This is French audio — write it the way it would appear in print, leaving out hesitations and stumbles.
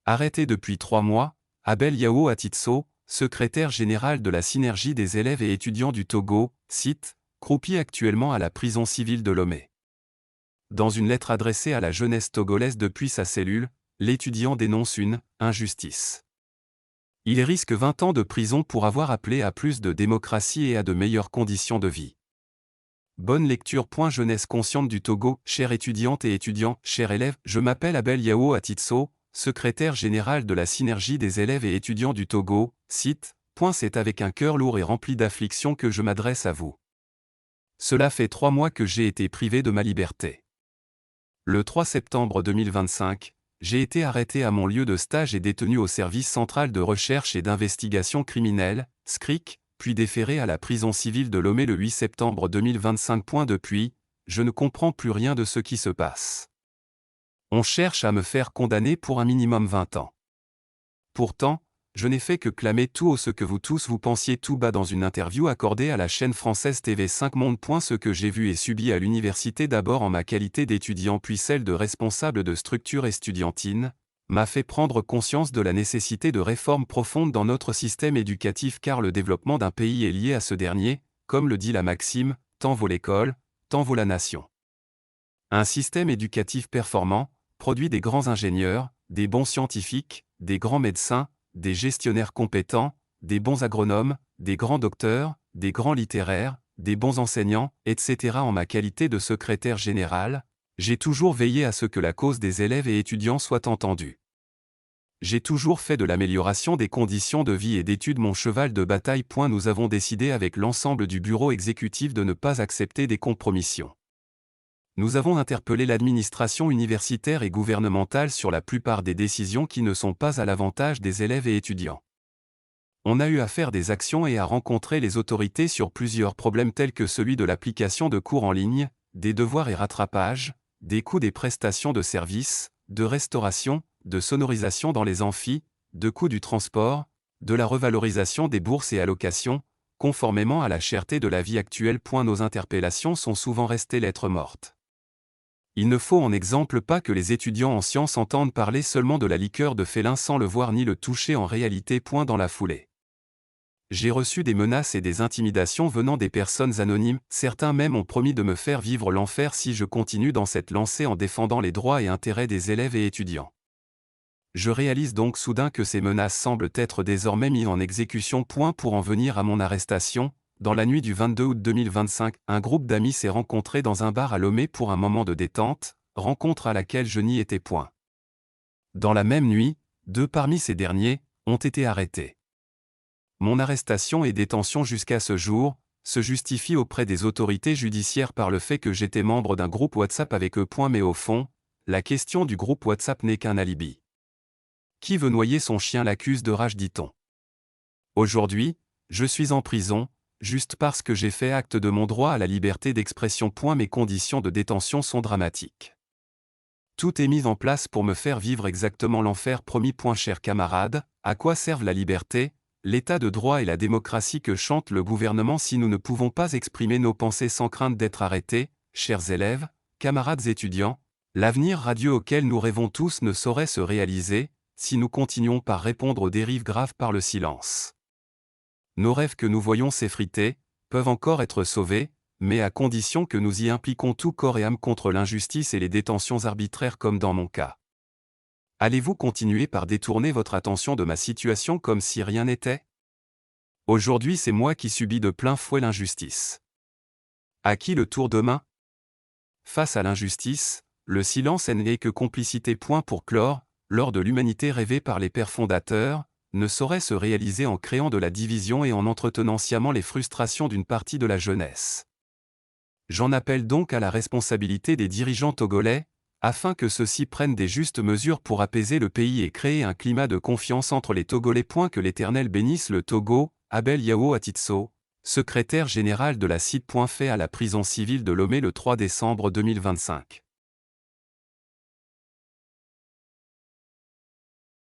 Arrêté depuis 3 mois, Abel Yao Atitso, secrétaire général de la Synergie des élèves et étudiants du Togo, cite, croupit actuellement à la prison civile de Lomé. Dans une lettre adressée à la jeunesse togolaise depuis sa cellule, l'étudiant dénonce une injustice. Il risque 20 ans de prison pour avoir appelé à plus de démocratie et à de meilleures conditions de vie. Bonne lecture. Jeunesse consciente du Togo, chère étudiante et étudiants, chers élèves, je m'appelle Abel Yao Atitso, secrétaire général de la Synergie des élèves et étudiants du Togo, cite, c'est avec un cœur lourd et rempli d'affliction que je m'adresse à vous. Cela fait 3 mois que j'ai été privé de ma liberté. Le 3 septembre 2025, j'ai été arrêté à mon lieu de stage et détenu au service central de recherche et d'investigation criminelle, SCRIC, puis déféré à la prison civile de Lomé le 8 septembre 2025. Depuis, je ne comprends plus rien de ce qui se passe. On cherche à me faire condamner pour un minimum 20 ans. Pourtant, je n'ai fait que clamer tout haut ce que vous tous vous pensiez tout bas dans une interview accordée à la chaîne française TV5 Monde. Ce que j'ai vu et subi à l'université, d'abord en ma qualité d'étudiant puis celle de responsable de structure estudiantine, m'a fait prendre conscience de la nécessité de réformes profondes dans notre système éducatif, car le développement d'un pays est lié à ce dernier, comme le dit la maxime, tant vaut l'école, tant vaut la nation. Un système éducatif performant produit des grands ingénieurs, des bons scientifiques, des grands médecins, des gestionnaires compétents, des bons agronomes, des grands docteurs, des grands littéraires, des bons enseignants, etc. En ma qualité de secrétaire général, j'ai toujours veillé à ce que la cause des élèves et étudiants soit entendue. J'ai toujours fait de l'amélioration des conditions de vie et d'études mon cheval de bataille. Nous avons décidé avec l'ensemble du bureau exécutif de ne pas accepter des compromissions. Nous avons interpellé l'administration universitaire et gouvernementale sur la plupart des décisions qui ne sont pas à l'avantage des élèves et étudiants. On a eu à faire des actions et à rencontrer les autorités sur plusieurs problèmes tels que celui de l'application de cours en ligne, des devoirs et rattrapages, des coûts des prestations de services, de restauration, de sonorisation dans les amphis, de coûts du transport, de la revalorisation des bourses et allocations, conformément à la cherté de la vie actuelle. Nos interpellations sont souvent restées lettres mortes. Il ne faut en exemple pas que les étudiants en sciences entendent parler seulement de la liqueur de félin sans le voir ni le toucher en réalité. Dans la foulée, j'ai reçu des menaces et des intimidations venant des personnes anonymes, certains même ont promis de me faire vivre l'enfer si je continue dans cette lancée en défendant les droits et intérêts des élèves et étudiants. Je réalise donc soudain que ces menaces semblent être désormais mises en exécution. Pour en venir à mon arrestation, dans la nuit du 22 août 2025, un groupe d'amis s'est rencontré dans un bar à Lomé pour un moment de détente, rencontre à laquelle je n'y étais point. Dans la même nuit, 2 parmi ces derniers ont été arrêtés. Mon arrestation et détention jusqu'à ce jour se justifie auprès des autorités judiciaires par le fait que j'étais membre d'un groupe WhatsApp avec eux. Mais au fond, la question du groupe WhatsApp n'est qu'un alibi. Qui veut noyer son chien l'accuse de rage, dit-on. Aujourd'hui, je suis en prison, juste parce que j'ai fait acte de mon droit à la liberté d'expression. Mes conditions de détention sont dramatiques. Tout est mis en place pour me faire vivre exactement l'enfer promis. Chers camarades, à quoi servent la liberté, l'état de droit et la démocratie que chante le gouvernement si nous ne pouvons pas exprimer nos pensées sans crainte d'être arrêtés? Chers élèves, camarades étudiants, l'avenir radieux auquel nous rêvons tous ne saurait se réaliser si nous continuons par répondre aux dérives graves par le silence. Nos rêves que nous voyons s'effriter peuvent encore être sauvés, mais à condition que nous y impliquons tout corps et âme contre l'injustice et les détentions arbitraires comme dans mon cas. Allez-vous continuer par détourner votre attention de ma situation comme si rien n'était? Aujourd'hui, c'est moi qui subis de plein fouet l'injustice. À qui le tour demain? Face à l'injustice, le silence n'est que complicité. Pour clore, l'or de l'humanité rêvé par les pères fondateurs ne saurait se réaliser en créant de la division et en entretenant sciemment les frustrations d'une partie de la jeunesse. J'en appelle donc à la responsabilité des dirigeants togolais, afin que ceux-ci prennent des justes mesures pour apaiser le pays et créer un climat de confiance entre les Togolais. Que l'Éternel bénisse le Togo. Abel Yao Atitso, secrétaire général de la CID. Fait à la prison civile de Lomé le 3 décembre 2025.